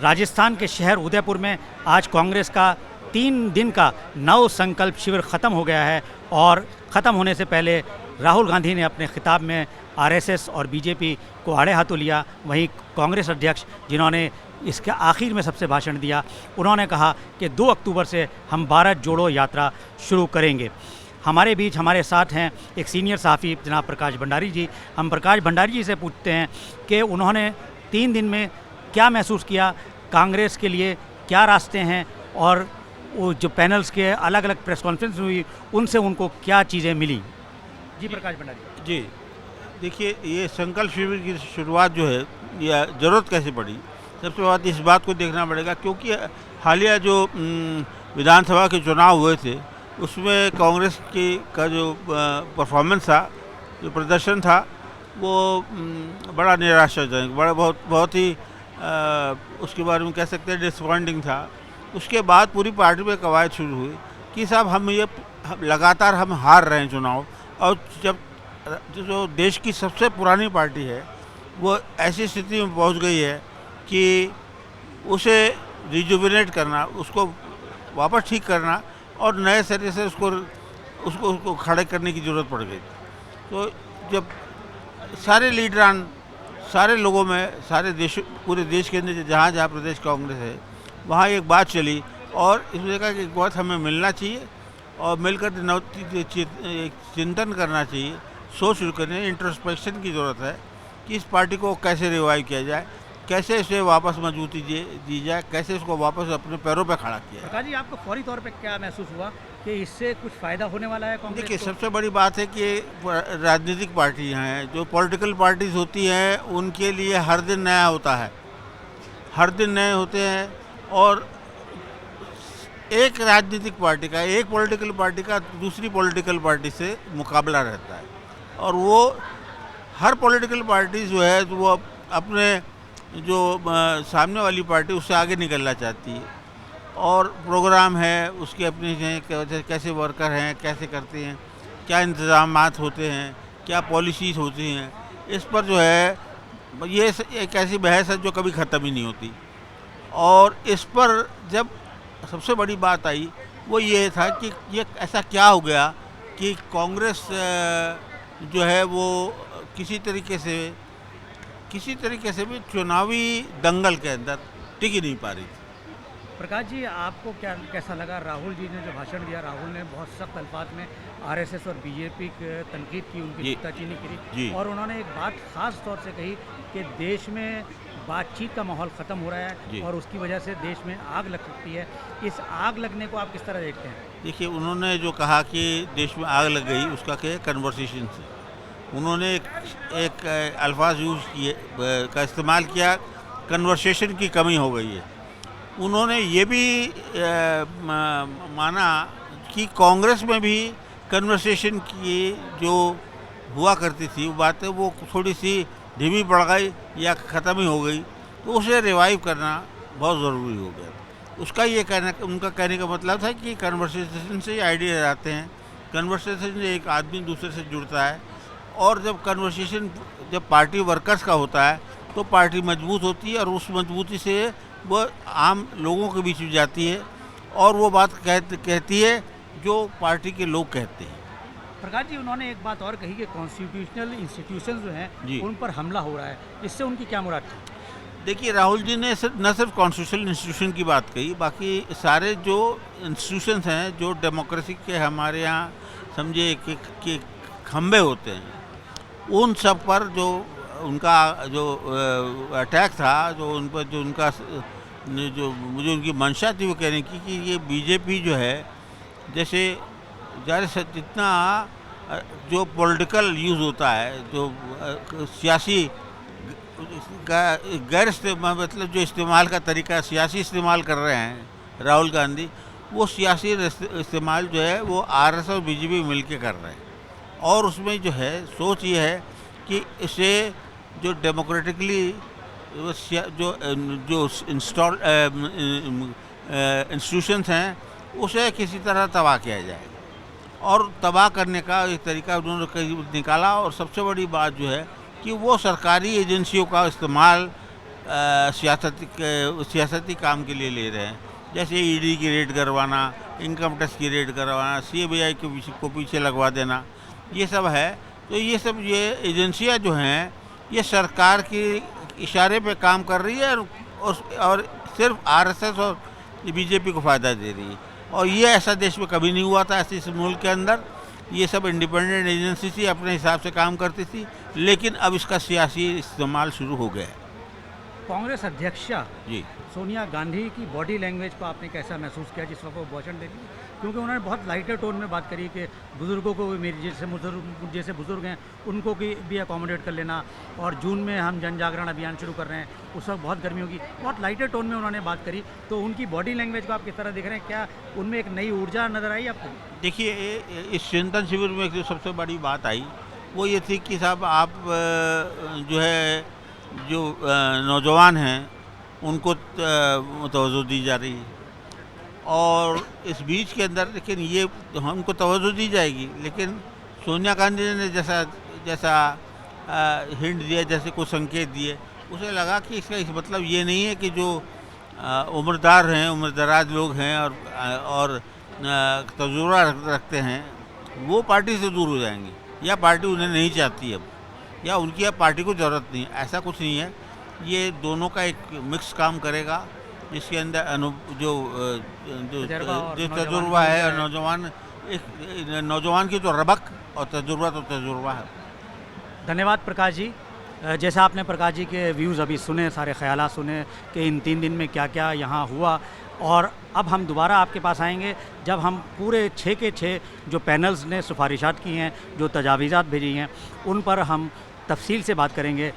राजस्थान के शहर उदयपुर में आज कांग्रेस का 3 दिन का नव संकल्प शिविर ख़त्म हो गया है और ख़त्म होने से पहले राहुल गांधी ने अपने खिताब में आरएसएस और बीजेपी को आड़े हाथों लिया। वहीं कांग्रेस अध्यक्ष जिन्होंने इसके आखिर में सबसे भाषण दिया, उन्होंने कहा कि 2 अक्टूबर से हम भारत जोड़ो यात्रा शुरू करेंगे। हमारे बीच हमारे साथ हैं एक सीनियर सहाफ़ी जनाब प्रकाश भंडारी जी। हम प्रकाश भंडारी जी से पूछते हैं कि उन्होंने 3 दिन में क्या महसूस किया, कांग्रेस के लिए क्या रास्ते हैं और वो जो पैनल्स के अलग अलग प्रेस कॉन्फ्रेंस हुई उनसे उनको क्या चीज़ें मिली। जी प्रकाश भंडारी जी, देखिए, ये संकल्प शिविर की शुरुआत जो है, या ज़रूरत कैसे पड़ी, सबसे बात इस बात को देखना पड़ेगा क्योंकि हालिया जो विधानसभा के चुनाव हुए थे उसमें कांग्रेस का जो परफॉर्मेंस था, जो प्रदर्शन था, वो बड़ा निराशाजनक, बहुत ही उसके बारे में कह सकते हैं डिसअपॉइंटिंग था। उसके बाद पूरी पार्टी में कवायद शुरू हुई कि साहब हम लगातार हार रहे हैं चुनाव, और जब जो देश की सबसे पुरानी पार्टी है वो ऐसी स्थिति में पहुंच गई है कि उसे रिजुविनेट करना, उसको वापस ठीक करना और नए सिरे से उसको खड़े करने की ज़रूरत पड़ गई। तो जब सारे लीडरान, सारे लोगों में, पूरे देश के अंदर जहाँ जहाँ प्रदेश कांग्रेस है वहाँ एक बात चली और इसमें कहा कि एक बात हमें मिलना चाहिए और मिलकर एक चिंतन करना चाहिए, सोच शुरू करनी, इंट्रोस्पेक्शन की ज़रूरत है कि इस पार्टी को कैसे रिवाइव किया जाए, कैसे इसे वापस मजबूती दी जाए, कैसे इसको वापस अपने पैरों पर खड़ा किया। प्रकाश जी, आपको फौरी तौर पे क्या महसूस हुआ कि इससे कुछ फ़ायदा होने वाला है कांग्रेस को? देखिए, सबसे बड़ी बात है कि राजनीतिक पार्टियाँ हैं, जो पॉलिटिकल पार्टीज होती हैं, उनके लिए हर दिन नया होता है, हर दिन नए होते हैं और एक राजनीतिक पार्टी का, एक पॉलिटिकल पार्टी का दूसरी पॉलिटिकल पार्टी से मुकाबला रहता है और वो हर पॉलिटिकल पार्टी जो है तो वो अपने जो सामने वाली पार्टी उससे आगे निकलना चाहती है और प्रोग्राम है उसके अपने हैं, कैसे वर्कर हैं, कैसे करते हैं, क्या इंतज़ामात होते हैं, क्या पॉलिसीज़ होती हैं, इस पर जो है ये एक ऐसी बहस है जो कभी ख़त्म ही नहीं होती। और इस पर जब सबसे बड़ी बात आई वो ये था कि ये ऐसा क्या हो गया कि कांग्रेस जो है वो किसी तरीके से भी चुनावी दंगल के अंदर टिक ही नहीं पा रही थी। प्रकाश जी, आपको कैसा लगा? राहुल जी ने जो भाषण दिया, राहुल ने बहुत सख्त अल्फाज में आरएसएस और बीजेपी की तनकीद की, उनकी नुक्ताचीनी करी और उन्होंने एक बात ख़ास तौर से कही कि देश में बातचीत का माहौल ख़त्म हो रहा है और उसकी वजह से देश में आग लग सकती है। इस आग लगने को आप किस तरह देखते हैं? देखिए, उन्होंने जो कहा कि देश में आग लग गई, उसका क्या कन्वर्सेशन से उन्होंने एक अल्फाज यूज़ किए का इस्तेमाल किया, कन्वर्सेशन की कमी हो गई है। उन्होंने ये भी माना कि कांग्रेस में भी कन्वर्सेशन की जो हुआ करती थी वो बातें वो थोड़ी सी धीमी पड़ गई या ख़त्म ही हो गई, तो उसे रिवाइव करना बहुत ज़रूरी हो गया। उसका ये उनका कहने का मतलब था कि कन्वर्सेशन से आइडिया आते हैं, कन्वर्सेशन से एक आदमी दूसरे से जुड़ता है और जब पार्टी वर्कर्स का होता है तो पार्टी मजबूत होती है और उस मजबूती से वो आम लोगों के बीच में जाती है और वो बात कहती है जो पार्टी के लोग कहते हैं। प्रकाश जी, उन्होंने एक बात और कही कि कॉन्स्टिट्यूशनल इंस्टीट्यूशंस जो हैं उन पर हमला हो रहा है, इससे उनकी क्या मुराद थी? देखिए, राहुल जी ने न सिर्फ कॉन्स्टिट्यूशनल इंस्टीट्यूशन की बात कही, बाकी सारे जो इंस्टीट्यूशंस हैं, जो डेमोक्रेसी के हमारे यहाँ समझे कि खंबे होते हैं, उन सब पर जो उनका जो अटैक था, जो उन पर जो मुझे उनकी मंशा थी वो कहने की कि ये बीजेपी जो है, जैसे जितना जो पॉलिटिकल यूज़ होता है, जो सियासी गैर इस्तेमाल, मतलब जो इस्तेमाल का तरीका सियासी इस्तेमाल कर रहे हैं राहुल गांधी, वो सियासी इस्तेमाल जो है वो आरएसएस और बीजेपी मिलके कर रहे हैं और उसमें जो है सोच ये है कि इसे जो डेमोक्रेटिकली जो इंस्टीट्यूशंस हैं उसे किसी तरह तबाह किया जाए और तबाह करने का एक तरीका उन्होंने निकाला। और सबसे बड़ी बात जो है कि वो सरकारी एजेंसियों का इस्तेमाल सियासती काम के लिए ले रहे हैं, जैसे ईडी की रेड करवाना, इनकम टैक्स की रेड करवाना, सीबीआई को पीछे लगवा देना, ये सब है। तो ये एजेंसियां जो हैं ये सरकार के इशारे पे काम कर रही है और सिर्फ आरएसएस और बीजेपी को फ़ायदा दे रही है। और ये ऐसा देश में कभी नहीं हुआ था, ऐसे इस मुल्क के अंदर ये सब इंडिपेंडेंट एजेंसी थी, अपने हिसाब से काम करती थी, लेकिन अब इसका सियासी इस्तेमाल शुरू हो गया है। कांग्रेस अध्यक्षा जी सोनिया गांधी की बॉडी लैंग्वेज को आपने कैसा महसूस किया जिस वक्त वो भाषण दे रही है? क्योंकि उन्होंने बहुत लाइटर टोन में बात करी कि बुज़ुर्गों को भी, मेरे जैसे बुज़ुर्ग हैं उनको भी अकोमोडेट कर लेना, और जून में हम जन जागरण अभियान शुरू कर रहे हैं, उस वक्त बहुत गर्मी होगी। बहुत लाइटर टोन में उन्होंने बात करी, तो उनकी बॉडी लैंग्वेज को आप किस तरह देख रहे हैं? क्या उनमें एक नई ऊर्जा नज़र आई आपको? देखिए, इस चिंतन शिविर में एक जो सबसे बड़ी बात आई वो ये थी कि साहब आप जो नौजवान हैं उनको तवज्जो दी जा रही है, और इस बीच के अंदर लेकिन ये हमको तवज्जो दी जाएगी, लेकिन सोनिया गांधी ने जैसा हिंट दिया, जैसे कुछ संकेत दिए, उसे लगा कि इसका इस मतलब ये नहीं है कि जो उम्रदार हैं, उम्रदराज लोग हैं और तजुर्बा रखते हैं वो पार्टी से दूर हो जाएंगे, या पार्टी उन्हें नहीं चाहती अब, या उनकी अब पार्टी को ज़रूरत नहीं है। ऐसा कुछ नहीं है, ये दोनों का एक मिक्स काम करेगा, जिसके अंदर जो तजुर्बा है और नौजवान की तो रबक और तजुर्बा है। धन्यवाद प्रकाश जी। जैसा आपने प्रकाश जी के व्यूज़ अभी सुने, सारे ख्यालात सुने कि इन 3 दिन में क्या क्या यहाँ हुआ, और अब हम दोबारा आपके पास आएंगे जब हम पूरे 6 के 6 जो पैनल्स ने सिफारिशात की हैं, जो तजावीज़ात भेजी हैं, उन पर हम तफसील से बात करेंगे।